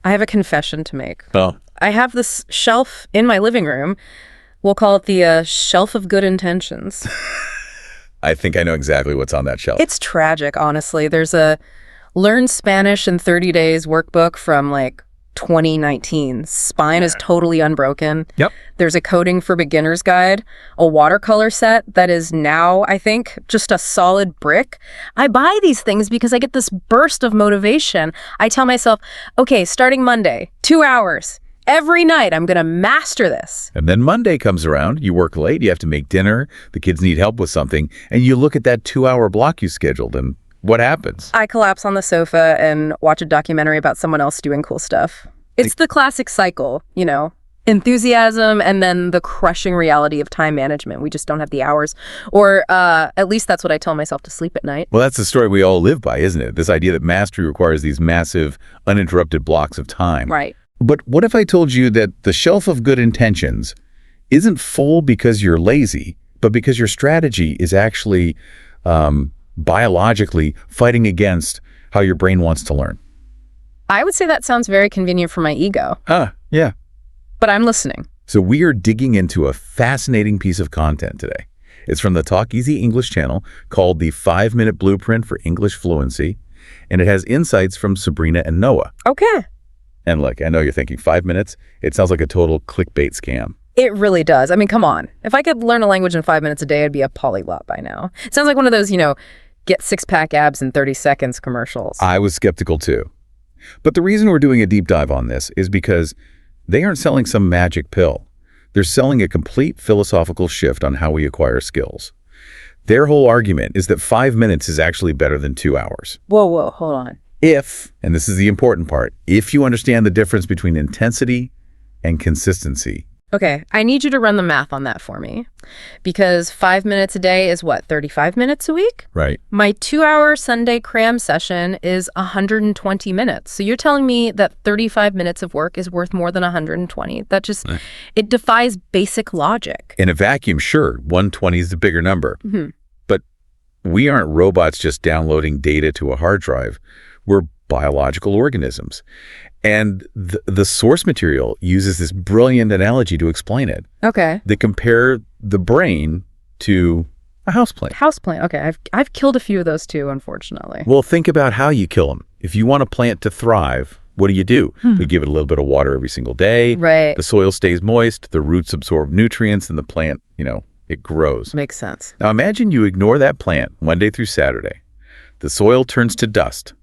I have a confession to make. Oh. I have this shelf in my living room. We'll call it the shelf of good intentions. I think I know exactly what's on that shelf. It's tragic, honestly. There's a Learn Spanish in 30 Days workbook from like 2019. Spine is totally unbroken. Yep. There's a coding for beginners guide, a watercolor set that is now, I think, just a solid brick. I buy these things because I get this burst of motivation. I tell myself, okay, starting Monday, 2 hours. Every night, I'm going to master this. And then Monday comes around, you work late, you have to make dinner, the kids need help with something, and you look at that 2-hour block you scheduled, and what happens? I collapse on the sofa and watch a documentary about someone else doing cool stuff. It's the classic cycle, you know, enthusiasm and then the crushing reality of time management. We just don't have the hours, or at least that's what I tell myself to sleep at night. Well, that's the story we all live by, isn't it? This idea that mastery requires these massive, uninterrupted blocks of time. Right. But what if I told you that the shelf of good intentions isn't full because you're lazy, but because your strategy is actually biologically fighting against how your brain wants to learn? I would say that sounds very convenient for my ego. Yeah. But I'm listening. So we are digging into a fascinating piece of content today. It's from the Talk Easy English channel called the 5-Minute Blueprint for English Fluency, and it has insights from Sabrina and Noah. Okay. And look, I know you're thinking 5 minutes. It sounds like a total clickbait scam. It really does. I mean, come on. If I could learn a language in 5 minutes a day, I'd be a polyglot by now. It sounds like one of those, get six-pack abs in 30 seconds commercials. I was skeptical too. But the reason we're doing a deep dive on this is because they aren't selling some magic pill. They're selling a complete philosophical shift on how we acquire skills. Their whole argument is that 5 minutes is actually better than 2 hours. Whoa, hold on. If, and this is the important part, if you understand the difference between intensity and consistency. Okay, I need you to run the math on that for me. Because 5 minutes a day is what, 35 minutes a week? Right. My 2-hour Sunday cram session is 120 minutes. So you're telling me that 35 minutes of work is worth more than 120. That just, it defies basic logic. In a vacuum, sure, 120 is the bigger number. Mm-hmm. But we aren't robots just downloading data to a hard drive. We're biological organisms. And the source material uses this brilliant analogy to explain it. Okay. They compare the brain to a houseplant. Houseplant. Okay, I've killed a few of those too, unfortunately. Well, think about how you kill them. If you want a plant to thrive, what do? We give it a little bit of water every single day. Right. The soil stays moist, the roots absorb nutrients, and the plant, it grows. Makes sense. Now imagine you ignore that plant Monday through Saturday. The soil turns to dust.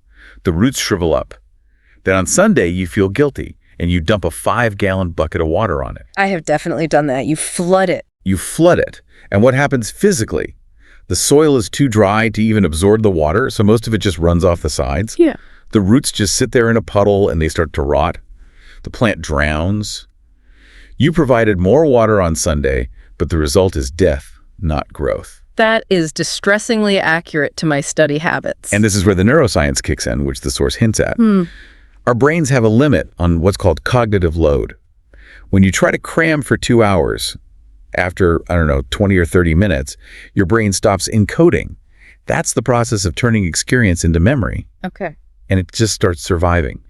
The roots shrivel up. Then on Sunday, you feel guilty, and you dump a 5-gallon bucket of water on it. I have definitely done that. You flood it. You flood it. And what happens physically? The soil is too dry to even absorb the water, so most of it just runs off the sides. Yeah. The roots just sit there in a puddle, and they start to rot. The plant drowns. You provided more water on Sunday, but the result is death, not growth. That is distressingly accurate to my study habits. And this is where the neuroscience kicks in, which the source hints at. Our brains have a limit on what's called cognitive load. When you try to cram for 2 hours, after, 20 or 30 minutes, your brain stops encoding. That's the process of turning experience into memory. Okay. And it just starts surviving.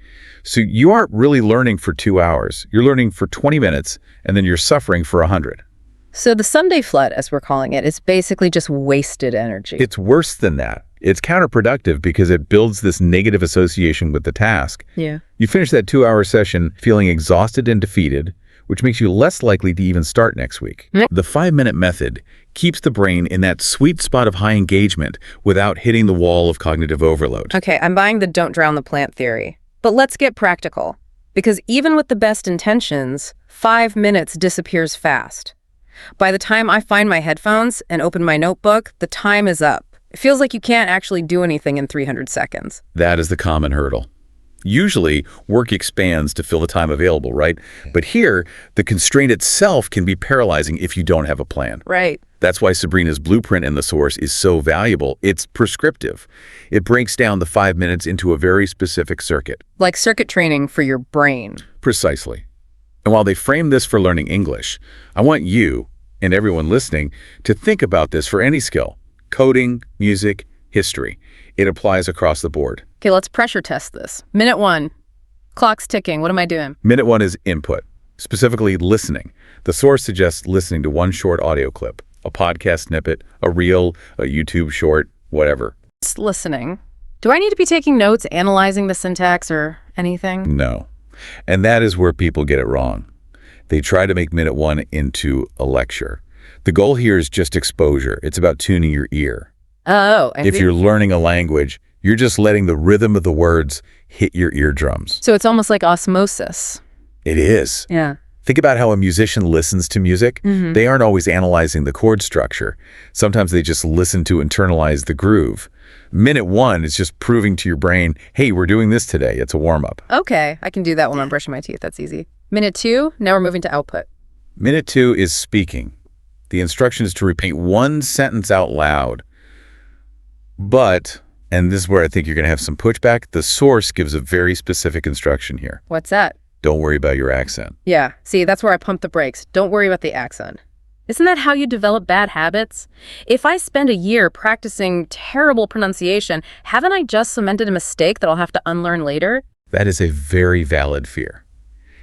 So you aren't really learning for 2 hours. You're learning for 20 minutes, and then you're suffering for 100. So the Sunday flood, as we're calling it, is basically just wasted energy. It's worse than that. It's counterproductive because it builds this negative association with the task. Yeah. You finish that 2-hour session feeling exhausted and defeated, which makes you less likely to even start next week. The 5-minute method keeps the brain in that sweet spot of high engagement without hitting the wall of cognitive overload. Okay, I'm buying the don't drown the plant theory. But let's get practical. Because even with the best intentions, 5 minutes disappears fast. By the time I find my headphones and open my notebook, the time is up. It feels like you can't actually do anything in 300 seconds. That is the common hurdle. Usually, work expands to fill the time available, right? But here, the constraint itself can be paralyzing if you don't have a plan. Right. That's why Sabrina's blueprint in the source is so valuable. It's prescriptive. It breaks down the 5 minutes into a very specific circuit. Like circuit training for your brain. Precisely. And while they frame this for learning English, I want you and everyone listening to think about this for any skill. Coding, music, history. It applies across the board. Okay, let's pressure test this. Minute 1. Clock's ticking. What am I doing? Minute 1 is input, specifically listening. The source suggests listening to one short audio clip, a podcast snippet, a reel, a YouTube short, whatever. It's listening. Do I need to be taking notes, analyzing the syntax or anything? No. And that is where people get it wrong. They try to make minute 1 into a lecture. The goal here is just exposure. It's about tuning your ear. Oh, If you're learning a language, you're just letting the rhythm of the words hit your eardrums. So it's almost like osmosis. It is. Yeah. Think about how a musician listens to music. They aren't always analyzing the chord structure. Sometimes they just listen to internalize the groove. Minute 1 is just proving to your brain, hey, we're doing this today. It's a warm-up. Okay, I can do that when I'm brushing my teeth. That's easy. Minute 2, now we're moving to output. Minute 2 is speaking. The instruction is to repeat one sentence out loud. But, and this is where I think you're going to have some pushback, the source gives a very specific instruction here. What's that? Don't worry about your accent. Yeah, see, that's where I pump the brakes. Don't worry about the accent. Isn't that how you develop bad habits? If I spend a year practicing terrible pronunciation, haven't I just cemented a mistake that I'll have to unlearn later? That is a very valid fear,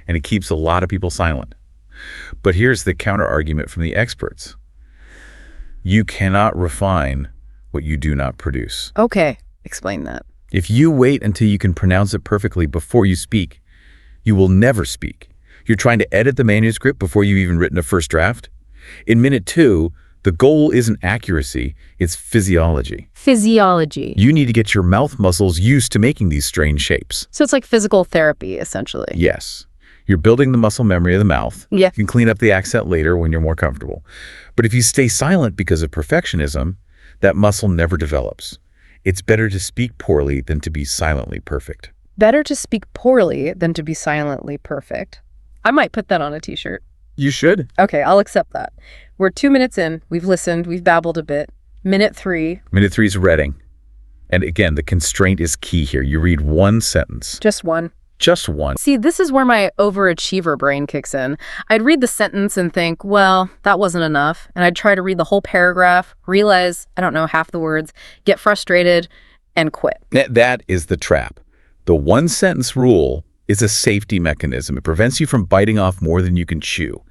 and it keeps a lot of people silent. But here's the counter-argument from the experts. You cannot refine what you do not produce. Okay, explain that. If you wait until you can pronounce it perfectly before you speak, you will never speak. You're trying to edit the manuscript before you've even written a first draft. In minute 2, the goal isn't accuracy, it's physiology. Physiology. You need to get your mouth muscles used to making these strange shapes. So it's like physical therapy, essentially. Yes. You're building the muscle memory of the mouth. Yeah. You can clean up the accent later when you're more comfortable. But if you stay silent because of perfectionism, that muscle never develops. It's better to speak poorly than to be silently perfect. Better to speak poorly than to be silently perfect. I might put that on a t-shirt. You should. Okay, I'll accept that. We're 2 minutes in. We've listened. We've babbled a bit. Minute 3. Minute 3 is reading. And again, the constraint is key here. You read one sentence. Just one. Just one. See, this is where my overachiever brain kicks in. I'd read the sentence and think, well, that wasn't enough. And I'd try to read the whole paragraph, realize I don't know half the words, get frustrated, and quit. That is the trap. The one-sentence rule is a safety mechanism. It prevents you from biting off more than you can chew.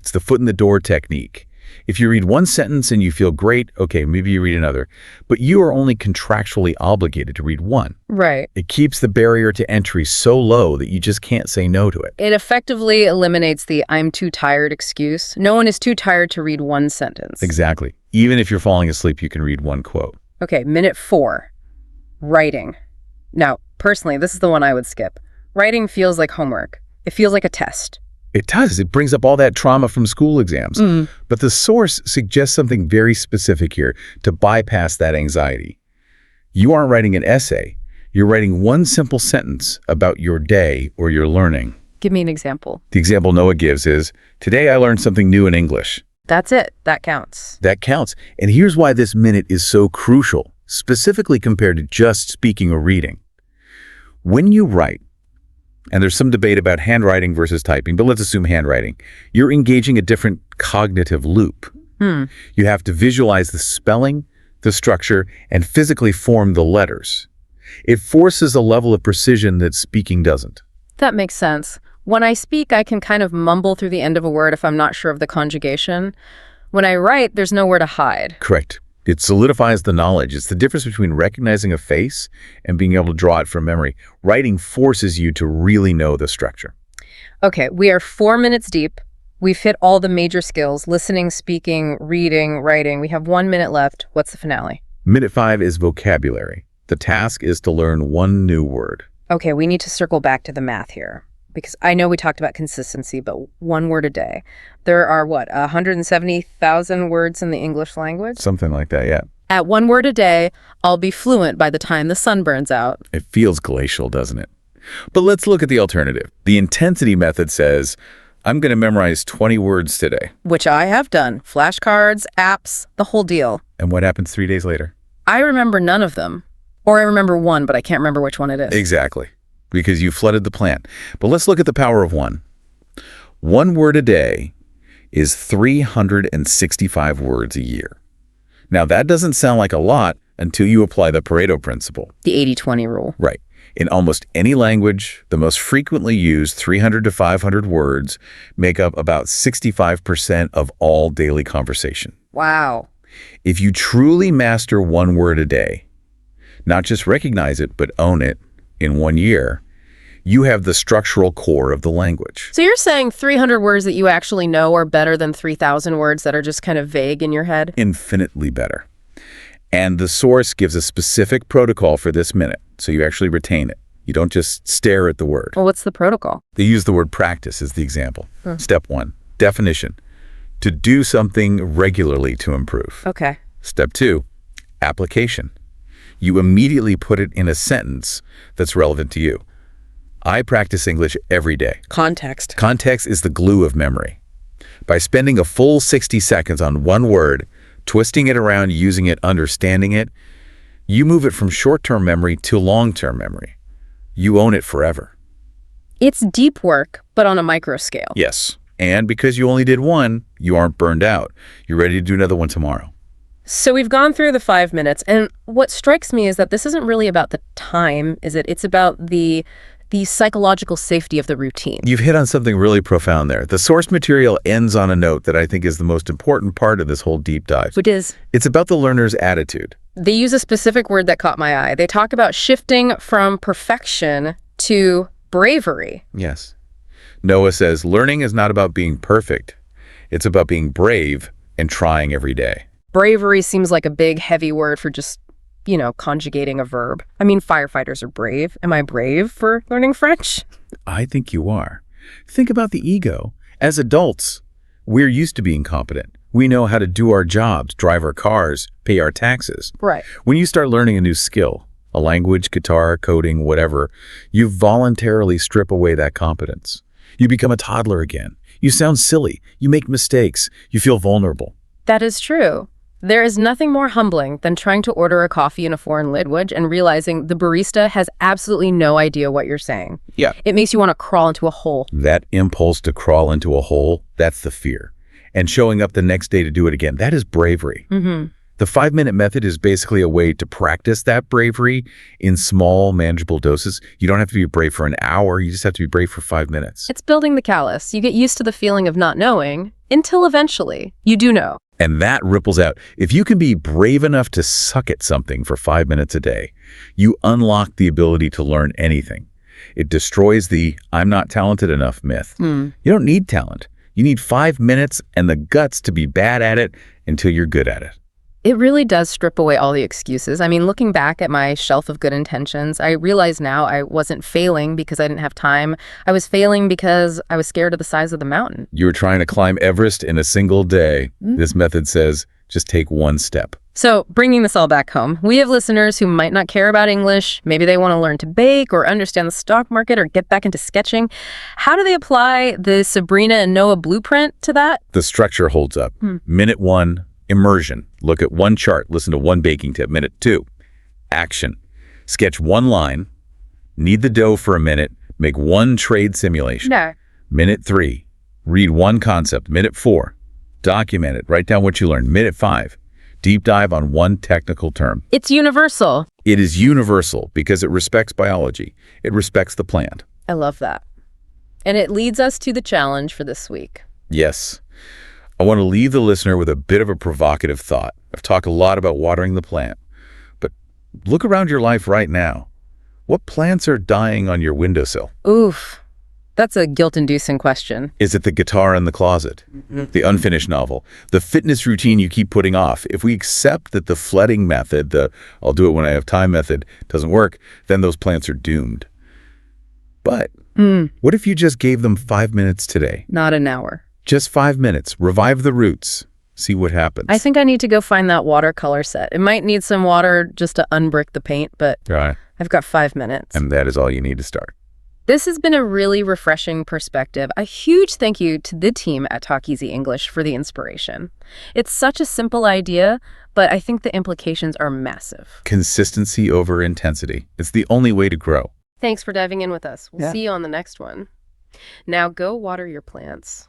It's the foot-in-the-door technique. If you read one sentence and you feel great, okay, maybe you read another. But you are only contractually obligated to read one. Right. It keeps the barrier to entry so low that you just can't say no to it. It effectively eliminates the I'm too tired excuse. No one is too tired to read one sentence. Exactly. Even if you're falling asleep, you can read one quote. Okay, minute 4. Writing. Now, personally, this is the one I would skip. Writing feels like homework. It feels like a test. It does. It brings up all that trauma from school exams. But the source suggests something very specific here to bypass that anxiety. You aren't writing an essay. You're writing one simple sentence about your day or your learning. Give me an example. The example Noah gives is, today I learned something new in English. That's it. That counts. That counts. And here's why this minute is so crucial, specifically compared to just speaking or reading. When you write, and there's some debate about handwriting versus typing, but let's assume handwriting, you're engaging a different cognitive loop. You have to visualize the spelling, the structure, and physically form the letters. It forces a level of precision that speaking doesn't. That makes sense. When I speak, I can kind of mumble through the end of a word if I'm not sure of the conjugation. When I write, there's nowhere to hide. Correct. It solidifies the knowledge. It's the difference between recognizing a face and being able to draw it from memory. Writing forces you to really know the structure. Okay, we are 4 minutes deep. We've hit all the major skills: listening, speaking, reading, writing. We have 1 minute left. What's the finale? Minute 5 is vocabulary. The task is to learn one new word. Okay, we need to circle back to the math here, because I know we talked about consistency, but 1 word a day. There are, 170,000 words in the English language? Something like that, yeah. At 1 word a day, I'll be fluent by the time the sun burns out. It feels glacial, doesn't it? But let's look at the alternative. The intensity method says, I'm going to memorize 20 words today. Which I have done. Flashcards, apps, the whole deal. And what happens 3 days later? I remember none of them. Or I remember one, but I can't remember which one it is. Exactly. Because you flooded the plan. But let's look at the power of one. 1 word a day is 365 words a year. Now, that doesn't sound like a lot until you apply the Pareto principle. The 80-20 rule. Right. In almost any language, the most frequently used 300 to 500 words make up about 65% of all daily conversation. Wow. If you truly master one word a day, not just recognize it, but own it in 1 year, you have the structural core of the language. So you're saying 300 words that you actually know are better than 3,000 words that are just kind of vague in your head? Infinitely better. And the source gives a specific protocol for this minute, so you actually retain it. You don't just stare at the word. Well, what's the protocol? They use the word practice as the example. Step 1, definition. To do something regularly to improve. Okay. Step 2, application. You immediately put it in a sentence that's relevant to you. I practice English every day. Context. Context is the glue of memory. By spending a full 60 seconds on one word, twisting it around, using it, understanding it, you move it from short-term memory to long-term memory. You own it forever. It's deep work, but on a micro scale. Yes. And because you only did one, you aren't burned out. You're ready to do another one tomorrow. So we've gone through the 5 minutes, and what strikes me is that this isn't really about the time, is it? It's about the psychological safety of the routine. You've hit on something really profound there. The source material ends on a note that I think is the most important part of this whole deep dive. Which is? It's about the learner's attitude. They use a specific word that caught my eye. They talk about shifting from perfection to bravery. Yes. Noah says, learning is not about being perfect. It's about being brave and trying every day. Bravery seems like a big, heavy word for just, conjugating a verb. I mean, firefighters are brave. Am I brave for learning French? I think you are. Think about the ego. As adults, we're used to being competent. We know how to do our jobs, drive our cars, pay our taxes. Right. When you start learning a new skill, a language, guitar, coding, whatever, you voluntarily strip away that competence. You become a toddler again. You sound silly. You make mistakes. You feel vulnerable. That is true. There is nothing more humbling than trying to order a coffee in a foreign language and realizing the barista has absolutely no idea what you're saying. Yeah. It makes you want to crawl into a hole. That impulse to crawl into a hole, that's the fear. And showing up the next day to do it again, that is bravery. Mm-hmm. The 5-minute method is basically a way to practice that bravery in small, manageable doses. You don't have to be brave for an hour. You just have to be brave for 5 minutes. It's building the callus. You get used to the feeling of not knowing until eventually you do know. And that ripples out. If you can be brave enough to suck at something for 5 minutes a day, you unlock the ability to learn anything. It destroys the I'm not talented enough myth. You don't need talent. You need 5 minutes and the guts to be bad at it until you're good at it. It really does strip away all the excuses. I mean, looking back at my shelf of good intentions, I realize now I wasn't failing because I didn't have time. I was failing because I was scared of the size of the mountain. You were trying to climb Everest in a single day. This method says, just take one step. So bringing this all back home, we have listeners who might not care about English. Maybe they want to learn to bake or understand the stock market or get back into sketching. How do they apply the Sabrina and Noah blueprint to that? The structure holds up. Minute 1, immersion. Look at one chart, listen to one baking tip. Minute 2, action. Sketch one line, knead the dough for a minute, make one trade simulation. No. Minute 3, read one concept. Minute 4, document it, write down what you learned. Minute 5, deep dive on one technical term. It's universal. It is universal because it respects biology. It respects the plant. I love that. And it leads us to the challenge for this week. Yes. I want to leave the listener with a bit of a provocative thought. I've talked a lot about watering the plant, but look around your life right now. What plants are dying on your windowsill? Oof. That's a guilt-inducing question. Is it the guitar in the closet, the unfinished novel, the fitness routine you keep putting off? If we accept that the flooding method, the I'll do it when I have time method, doesn't work, then those plants are doomed. But what if you just gave them 5 minutes today? Not an hour. Just 5 minutes. Revive the roots. See what happens. I think I need to go find that watercolor set. It might need some water just to unbrick the paint, but Right. I've got 5 minutes. And that is all you need to start. This has been a really refreshing perspective. A huge thank you to the team at Talk Easy English for the inspiration. It's such a simple idea, but I think the implications are massive. Consistency over intensity. It's the only way to grow. Thanks for diving in with us. We'll see you on the next one. Now go water your plants.